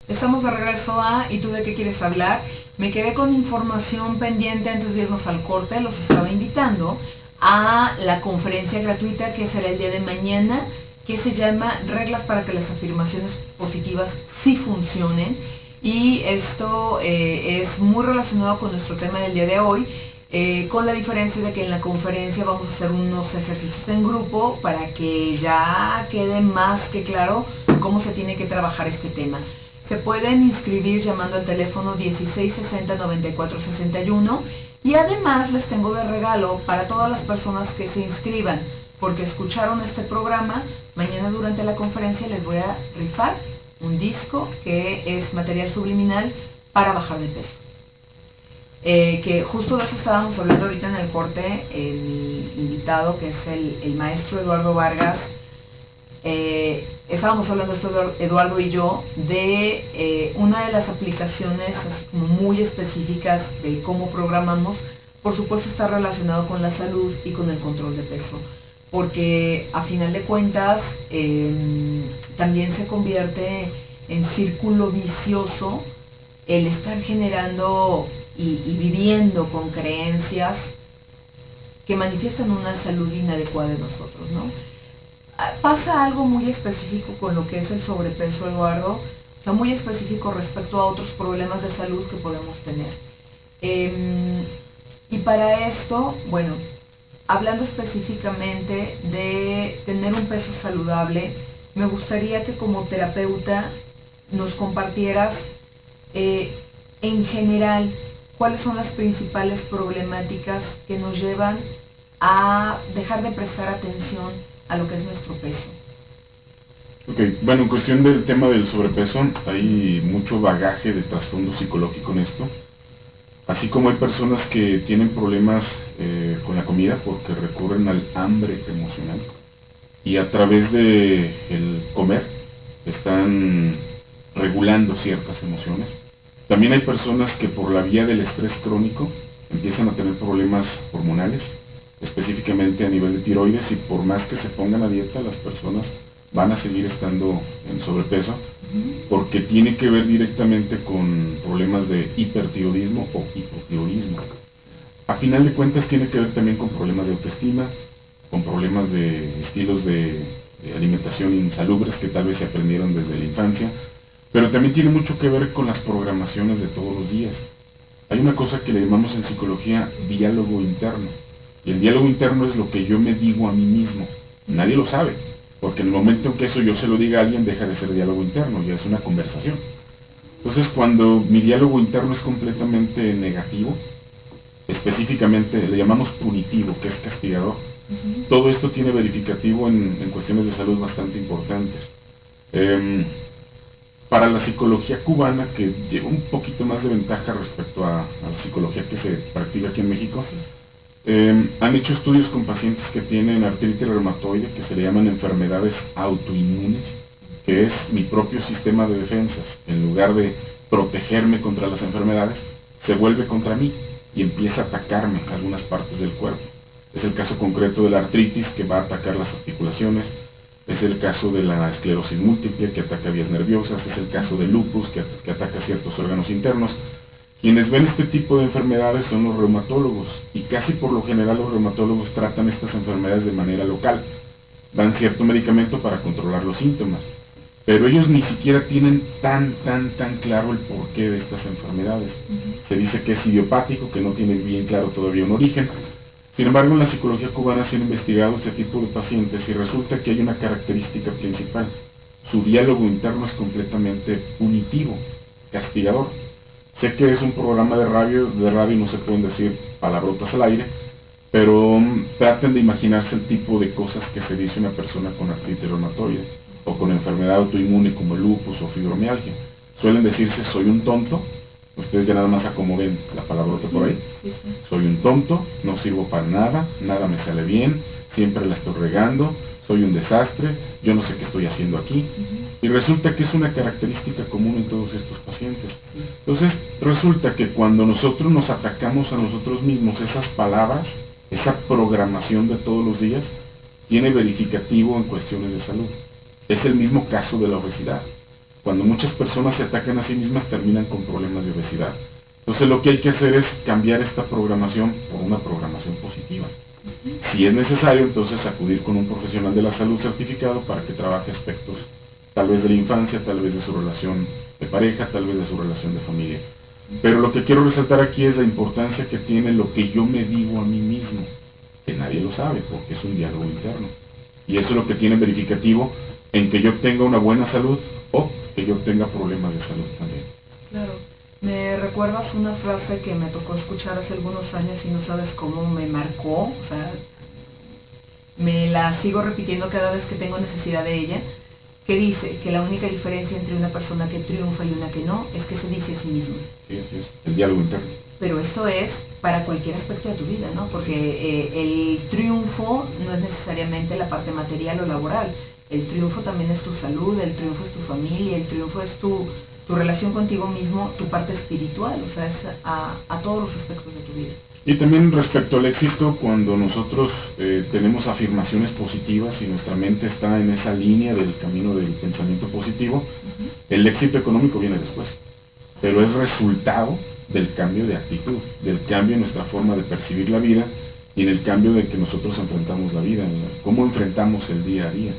Estamos de regreso a ¿Y tú de qué quieres hablar? Me quedé con información pendiente antes de irnos al corte. Los estaba invitando a la conferencia gratuita que será el día de mañana, que se llama Reglas para que las afirmaciones positivas sí funcionen. Y esto es muy relacionado con nuestro tema del día de hoy, con la diferencia de que en la conferencia vamos a hacer unos ejercicios en grupo para que ya quede más que claro cómo se tiene que trabajar este tema. Se pueden inscribir llamando al teléfono 1660-9461 y además les tengo de regalo para todas las personas que se inscriban porque escucharon este programa. Mañana durante la conferencia les voy a rifar un disco que es material subliminal para bajar de peso. Que justo de eso estábamos hablando ahorita en el corte, el invitado que es el maestro Eduardo Vargas. Estábamos hablando esto, Eduardo y yo, de una de las aplicaciones muy específicas de cómo programamos. Por supuesto está relacionado con la salud y con el control de peso, porque a final de cuentas también se convierte en círculo vicioso el estar generando y viviendo con creencias que manifiestan una salud inadecuada de nosotros, ¿no? Pasa algo muy específico con lo que es el sobrepeso, Eduardo, o sea, muy específico respecto a otros problemas de salud que podemos tener. Y para esto, bueno, hablando específicamente de tener un peso saludable, me gustaría que como terapeuta nos compartieras en general cuáles son las principales problemáticas que nos llevan a dejar de prestar atención a lo que es nuestro peso. Ok, bueno, en cuestión del tema del sobrepeso, hay mucho bagaje de trasfondo psicológico en esto. Así como hay personas que tienen problemas con la comida porque recurren al hambre emocional y a través de el comer están regulando ciertas emociones. También hay personas que por la vía del estrés crónico empiezan a tener problemas hormonales, específicamente a nivel de tiroides, y por más que se pongan a dieta, las personas van a seguir estando en sobrepeso, porque tiene que ver directamente con problemas de hipertiroidismo o hipotiroidismo. A final de cuentas tiene que ver también con problemas de autoestima, con problemas de estilos de alimentación insalubres que tal vez se aprendieron desde la infancia, pero también tiene mucho que ver con las programaciones de todos los días. Hay una cosa que le llamamos en psicología diálogo interno. Y el diálogo interno es lo que yo me digo a mí mismo. Nadie lo sabe, porque en el momento en que eso yo se lo diga a alguien, deja de ser diálogo interno, ya es una conversación. Entonces, cuando mi diálogo interno es completamente negativo, específicamente le llamamos punitivo, que es castigador, todo esto tiene verificativo en cuestiones de salud bastante importantes. Para la psicología cubana, que lleva un poquito más de ventaja respecto a la psicología que se practica aquí en México, han hecho estudios con pacientes que tienen artritis reumatoide, que se le llaman enfermedades autoinmunes, que es mi propio sistema de defensas. En lugar de protegerme contra las enfermedades, se vuelve contra mí y empieza a atacarme algunas partes del cuerpo. Es el caso concreto de la artritis, que va a atacar las articulaciones. Es el caso de la esclerosis múltiple, que ataca vías nerviosas. Es el caso del lupus, que ataca ciertos órganos internos. Quienes ven este tipo de enfermedades son los reumatólogos, y casi por lo general los reumatólogos tratan estas enfermedades de manera local. Dan cierto medicamento para controlar los síntomas, pero ellos ni siquiera tienen tan claro el porqué de estas enfermedades. Se dice que es idiopático, que no tiene bien claro todavía un origen. Sin embargo, en la psicología cubana se han investigado este tipo de pacientes y resulta que hay una característica principal. Su diálogo interno es completamente punitivo, castigador. Sé que es un programa de radio y no se pueden decir palabrotas al aire, pero traten de imaginarse el tipo de cosas que se dice una persona con artritis reumatoide o con enfermedad autoinmune como el lupus o fibromialgia. Suelen decirse: soy un tonto. Ustedes ya nada más acomoden la palabrota por ahí. Soy un tonto, no sirvo para nada, nada me sale bien, siempre la estoy regando, soy un desastre, yo no sé qué estoy haciendo aquí. Y resulta que es una característica común en todos estos pacientes. Entonces, resulta que cuando nosotros nos atacamos a nosotros mismos, esas palabras, esa programación de todos los días, tiene verificativo en cuestiones de salud. Es el mismo caso de la obesidad. Cuando muchas personas se atacan a sí mismas, terminan con problemas de obesidad. Entonces lo que hay que hacer es cambiar esta programación por una programación positiva. Si es necesario, entonces acudir con un profesional de la salud certificado para que trabaje aspectos tal vez de la infancia, tal vez de su relación de pareja, tal vez de su relación de familia. Pero lo que quiero resaltar aquí es la importancia que tiene lo que yo me digo a mí mismo, que nadie lo sabe porque es un diálogo interno. Y eso es lo que tiene verificativo en que yo tenga una buena salud o que yo tenga problemas de salud también. Claro. Me recuerdas una frase que me tocó escuchar hace algunos años y no sabes cómo me marcó, o sea, me la sigo repitiendo cada vez que tengo necesidad de ella, que dice que la única diferencia entre una persona que triunfa y una que no es que se dice a sí misma. Sí, así es, el diálogo interno. Pero esto es para cualquier aspecto de tu vida, ¿no? Porque el triunfo no es necesariamente la parte material o laboral. El triunfo también es tu salud, el triunfo es tu familia, el triunfo es tu relación contigo mismo, tu parte espiritual, o sea, es a todos los aspectos de tu vida. Y también respecto al éxito, cuando nosotros tenemos afirmaciones positivas y nuestra mente está en esa línea del camino del pensamiento positivo, el éxito económico viene después, pero es resultado del cambio de actitud, del cambio en nuestra forma de percibir la vida y en el cambio de que nosotros enfrentamos la vida, cómo enfrentamos el día a día.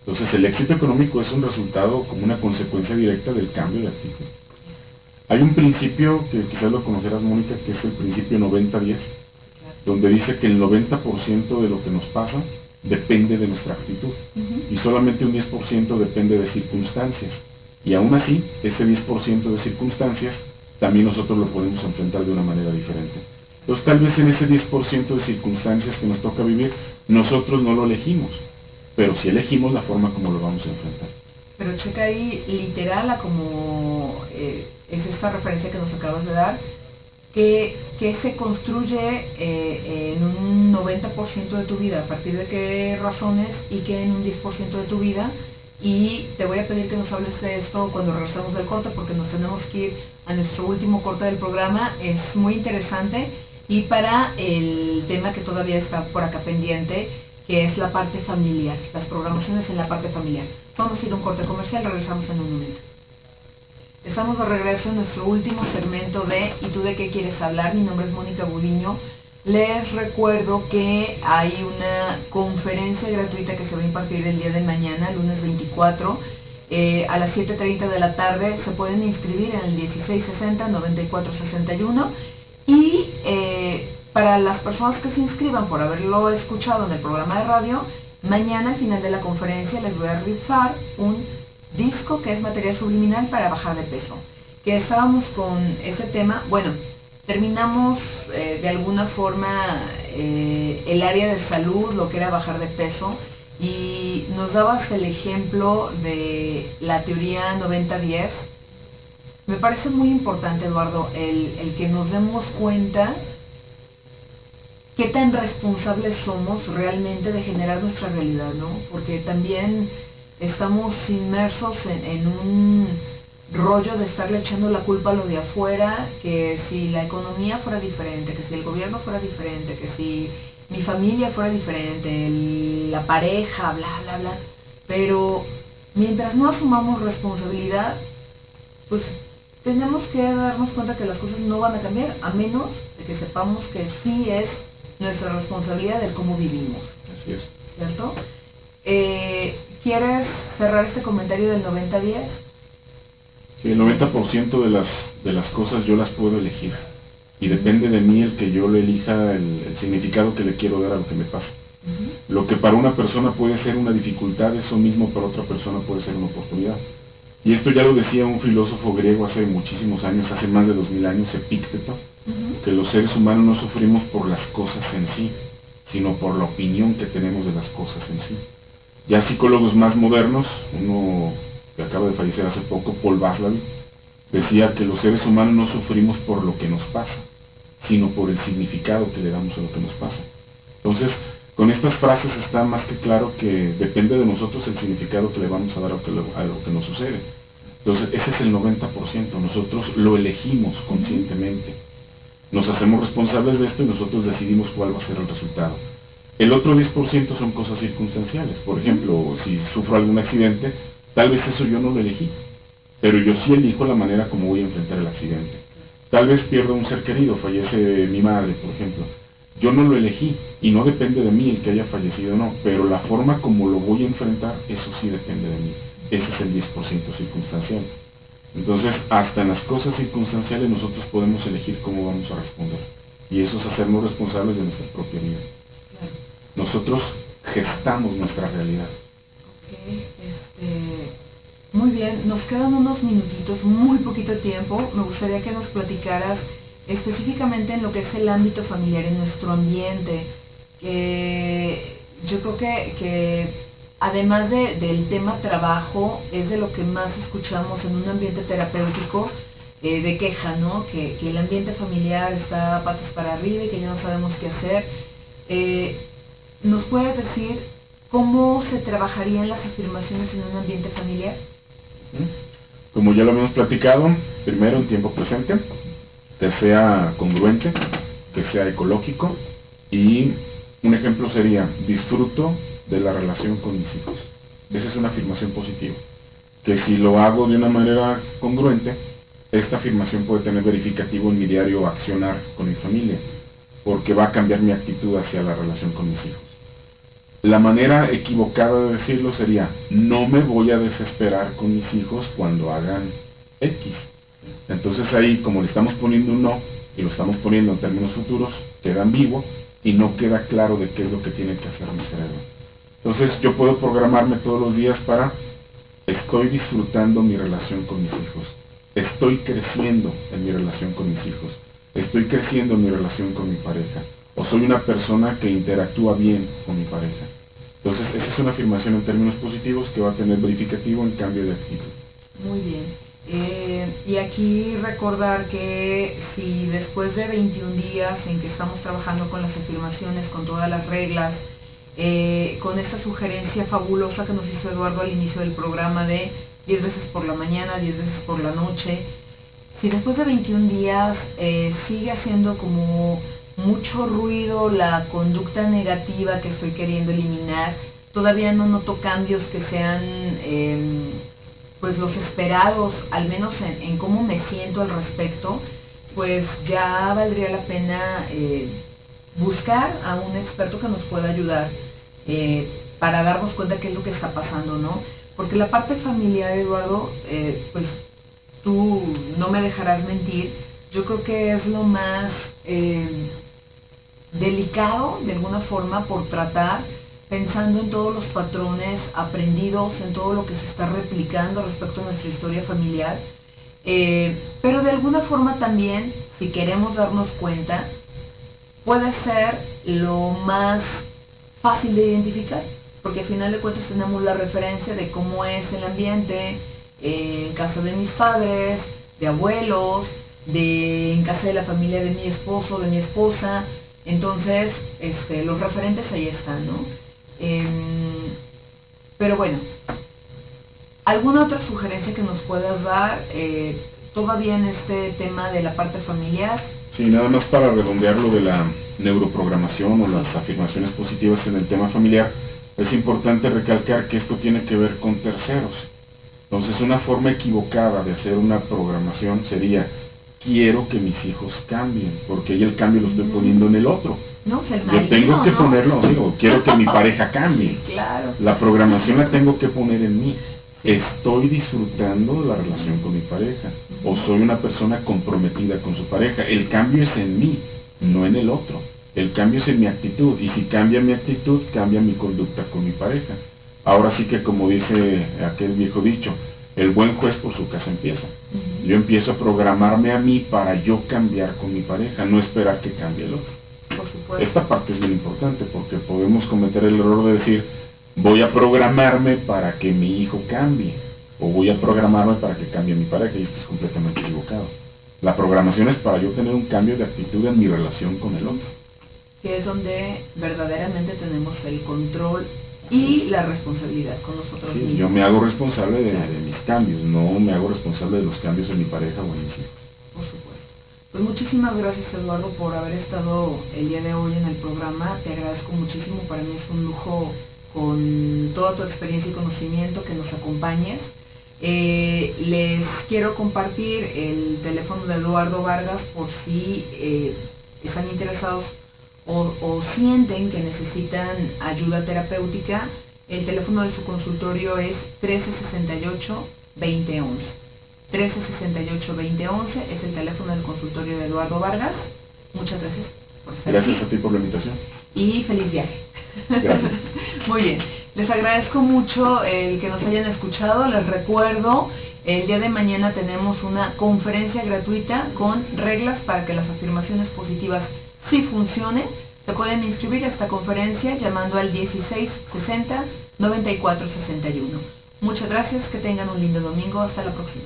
Entonces el éxito económico es un resultado como una consecuencia directa del cambio de actitud. Hay un principio que quizás lo conocerás, Mónica, que es el principio 90-10, donde dice que el 90% de lo que nos pasa depende de nuestra actitud y solamente un 10% depende de circunstancias. Y aún así, ese 10% de circunstancias también nosotros lo podemos enfrentar de una manera diferente. Entonces tal vez en ese 10% de circunstancias que nos toca vivir, nosotros no lo elegimos, pero sí elegimos la forma como lo vamos a enfrentar. Pero checa ahí, literal, a como es esta referencia que nos acabas de dar, que se construye en un 90% de tu vida, a partir de qué razones, y que en un 10% de tu vida. Y te voy a pedir que nos hables de esto cuando regresemos del corte, porque nos tenemos que ir a nuestro último corte del programa. Es muy interesante, y para el tema que todavía está por acá pendiente, que es la parte familiar, las programaciones en la parte familiar. Vamos a ir a un corte comercial, regresamos en un momento. Estamos de regreso en nuestro último segmento de ¿Y tú de qué quieres hablar? Mi nombre es Mónica Budiño. Les recuerdo que hay una conferencia gratuita que se va a impartir el día de mañana, lunes 24, a las 7:30 de la tarde. Se pueden inscribir en el 1660-9461 y para las personas que se inscriban por haberlo escuchado en el programa de radio, mañana al final de la conferencia les voy a rifar un disco que es material subliminal para bajar de peso. Que estábamos con ese tema, bueno, terminamos de alguna forma el área de salud, lo que era bajar de peso, y nos dabas el ejemplo de la teoría 90-10. Me parece muy importante, Eduardo, el que nos demos cuenta qué tan responsables somos realmente de generar nuestra realidad, ¿no? Porque también estamos inmersos en un rollo de estarle echando la culpa a lo de afuera, que si la economía fuera diferente, que si el gobierno fuera diferente, que si mi familia fuera diferente, la pareja, bla, bla, bla. Pero mientras no asumamos responsabilidad, pues tenemos que darnos cuenta que las cosas no van a cambiar, a menos de que sepamos que sí es nuestra responsabilidad de cómo vivimos. Así es. ¿Cierto? ¿Quieres cerrar este comentario del 90-10? Sí, el 90% de las cosas yo las puedo elegir. Y depende de mí el que yo le elija el significado que le quiero dar a lo que me pasa. Lo que para una persona puede ser una dificultad, eso mismo para otra persona puede ser una oportunidad. Y esto ya lo decía un filósofo griego hace muchísimos años, hace más de 2000 años, Epícteto, que los seres humanos no sufrimos por las cosas en sí, sino por la opinión que tenemos de las cosas en sí. Ya psicólogos más modernos, uno que acaba de fallecer hace poco, Paul Vaslavic, decía que los seres humanos no sufrimos por lo que nos pasa, sino por el significado que le damos a lo que nos pasa. Entonces, con estas frases está más que claro que depende de nosotros el significado que le vamos a dar a lo que nos sucede. Entonces, ese es el 90%, nosotros lo elegimos conscientemente. Nos hacemos responsables de esto y nosotros decidimos cuál va a ser el resultado. El otro 10% son cosas circunstanciales. Por ejemplo, si sufro algún accidente, tal vez eso yo no lo elegí. pero yo sí elijo la manera como voy a enfrentar el accidente. Tal vez pierdo un ser querido, fallece mi madre, por ejemplo. Yo no lo elegí y no depende de mí el que haya fallecido o no, pero la forma como lo voy a enfrentar, eso sí depende de mí. Ese es el 10% circunstancial. Entonces, hasta en las cosas circunstanciales nosotros podemos elegir cómo vamos a responder. Y eso es hacernos responsables de nuestra propia vida. Claro. Nosotros gestamos nuestra realidad. Muy bien, nos quedan unos minutitos, muy poquito tiempo. Me gustaría que nos platicaras específicamente en lo que es el ámbito familiar, en nuestro ambiente. Yo creo que además del tema trabajo, es de lo que más escuchamos en un ambiente terapéutico, de queja, ¿no? Que el ambiente familiar está patas para arriba y que ya no sabemos qué hacer. ¿Nos puedes decir cómo se trabajarían las afirmaciones en un ambiente familiar? Como ya lo hemos platicado, primero en tiempo presente, que sea congruente, que sea ecológico, y un ejemplo sería: disfruto de la relación con mis hijos. Esa es una afirmación positiva, que si lo hago de una manera congruente, esta afirmación puede tener verificativo en mi diario accionar con mi familia, porque va a cambiar mi actitud hacia la relación con mis hijos. La manera equivocada de decirlo sería: no me voy a desesperar con mis hijos cuando hagan X. Entonces ahí, como le estamos poniendo un no, y lo estamos poniendo en términos futuros, queda ambiguo y no queda claro de qué es lo que tiene que hacer mi cerebro. Entonces yo puedo programarme todos los días para: estoy disfrutando mi relación con mis hijos, estoy creciendo en mi relación con mis hijos, estoy creciendo en mi relación con mi pareja, o soy una persona que interactúa bien con mi pareja. Entonces esa es una afirmación en términos positivos que va a tener verificativo en cambio de actitud. Muy bien. Y aquí recordar que si después de 21 días en que estamos trabajando con las afirmaciones, con todas las reglas, con esta sugerencia fabulosa que nos hizo Eduardo al inicio del programa de 10 veces por la mañana, 10 veces por la noche, si después de 21 días sigue haciendo como mucho ruido la conducta negativa que estoy queriendo eliminar, todavía no noto cambios que sean pues los esperados, al menos en cómo me siento al respecto, pues ya valdría la pena buscar a un experto que nos pueda ayudar para darnos cuenta qué es lo que está pasando, ¿no? Porque la parte familiar, Eduardo, pues tú no me dejarás mentir, yo creo que es lo más delicado de alguna forma por tratar, pensando en todos los patrones aprendidos, en todo lo que se está replicando respecto a nuestra historia familiar, pero de alguna forma también, si queremos darnos cuenta, puede ser lo más fácil de identificar, porque al final de cuentas tenemos la referencia de cómo es el ambiente en casa de mis padres, de abuelos, en casa de la familia de mi esposo, de mi esposa. Entonces los referentes ahí están, ¿no? Pero bueno, ¿alguna otra sugerencia que nos puedas dar todavía en este tema de la parte familiar? Sí, nada más para redondear lo de la neuroprogramación o las afirmaciones positivas en el tema familiar, es importante recalcar que esto tiene que ver con terceros. Entonces, una forma equivocada de hacer una programación sería: quiero que mis hijos cambien, porque ahí el cambio lo estoy poniendo en el otro. No, yo tengo que ponerlo, digo, quiero que mi pareja cambie. Claro. La programación la tengo que poner en mí. Estoy disfrutando la relación con mi pareja, o soy una persona comprometida con su pareja. El cambio es en mí, no en el otro. El cambio es en mi actitud, y si cambia mi actitud, cambia mi conducta con mi pareja. Ahora sí que, como dice aquel viejo dicho, el buen juez por su casa empieza. Yo empiezo a programarme a mí para yo cambiar con mi pareja, no esperar que cambie el otro. Por supuesto. Esta parte es muy importante, porque podemos cometer el error de decir: voy a programarme para que mi hijo cambie, o voy a programarme para que cambie mi pareja, y esto es completamente equivocado. La programación es para yo tener un cambio de actitud en mi relación con el otro. Que es donde verdaderamente tenemos el control y la responsabilidad con nosotros mismos. Yo me hago responsable de mis cambios, no me hago responsable de los cambios en mi pareja o en mis hijos. Por supuesto. Pues muchísimas gracias, Eduardo, por haber estado el día de hoy en el programa. Te agradezco muchísimo, para mí es un lujo, con toda tu experiencia y conocimiento, que nos acompañes. Les quiero compartir el teléfono de Eduardo Vargas por si están interesados o sienten que necesitan ayuda terapéutica. El teléfono de su consultorio es 1368-2011. 1368-2011 es el teléfono del consultorio de Eduardo Vargas. Muchas gracias por estar aquí. Gracias a ti por la invitación. Y feliz viaje. Gracias. Muy bien, les agradezco mucho el que nos hayan escuchado. Les recuerdo, el día de mañana tenemos una conferencia gratuita con reglas para que las afirmaciones positivas sí funcionen. Se pueden inscribir a esta conferencia llamando al 1660-9461. Muchas gracias, que tengan un lindo domingo. Hasta la próxima.